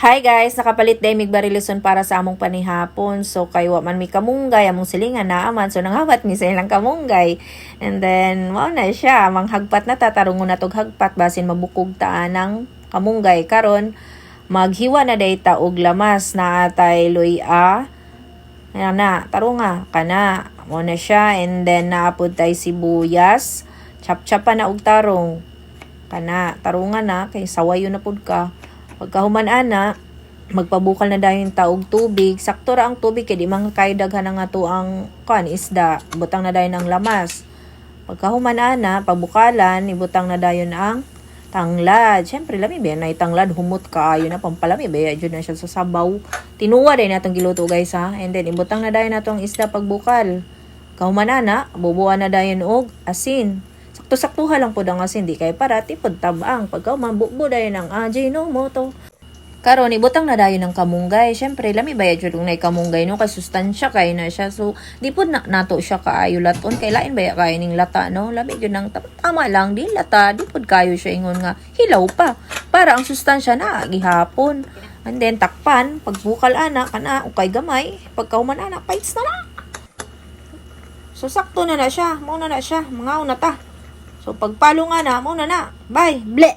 Hi guys, nakapalit day mig barilison para sa among panihapon. So kay wa man mi kamunggay among silingan na aman, so nangawat mi sa ilang kamunggay. And then mao na siya, manghagpat na tatarungon na tog hagpat basin mabukog taan ng kamunggay karon maghiwa na day ta og lamas na atay luya. Ayan na, tarunga kana. Mao na siya, and then naapod tay sibuyas. Chap-chapa na og tarong. Kana, tarunga na kay sawayo na pud ka. Pagkahuman ana, magpabukal na dayon taog tubig. Sakto ra ang tubig kay di man kay daghan nga to ang isda. Butang na dayon ang lamas. Pagkahuman ana, pabukalan, ibutang na dayon ang tanglad. Syempre lami ba na tanglad humot kaayo na pampalami ba jud na siya sa sabaw. Tinuwa day natong giluto guys ha. And then ibutang na dayon nato ang isda pagbukal. Kahuman ana, bubuan na dayon og asin. Sakto-saktuha lang po ang asin, di kay para tipod tabang. Pagka mabubo dayon ang Ajinomoto. Karon ibutang na dayon ng kamunggay. Syempre lami bayad jud ng kamunggay no kay sustansya kay na siya. So di pud na nato siya kaayo laton kay lain baya kay ning lata no. Lami jud nang tama lang di lata, di pud kayo siya ingon nga hilaw pa. Para ang sustansya na gihapon. And then takpan pagbukal ana kana ukay gamay. Pagkahuman ana paits na na. So sakto na siya, mao na siya, mga una ta. So pagpalo nga na, muna na. Bye. Ble.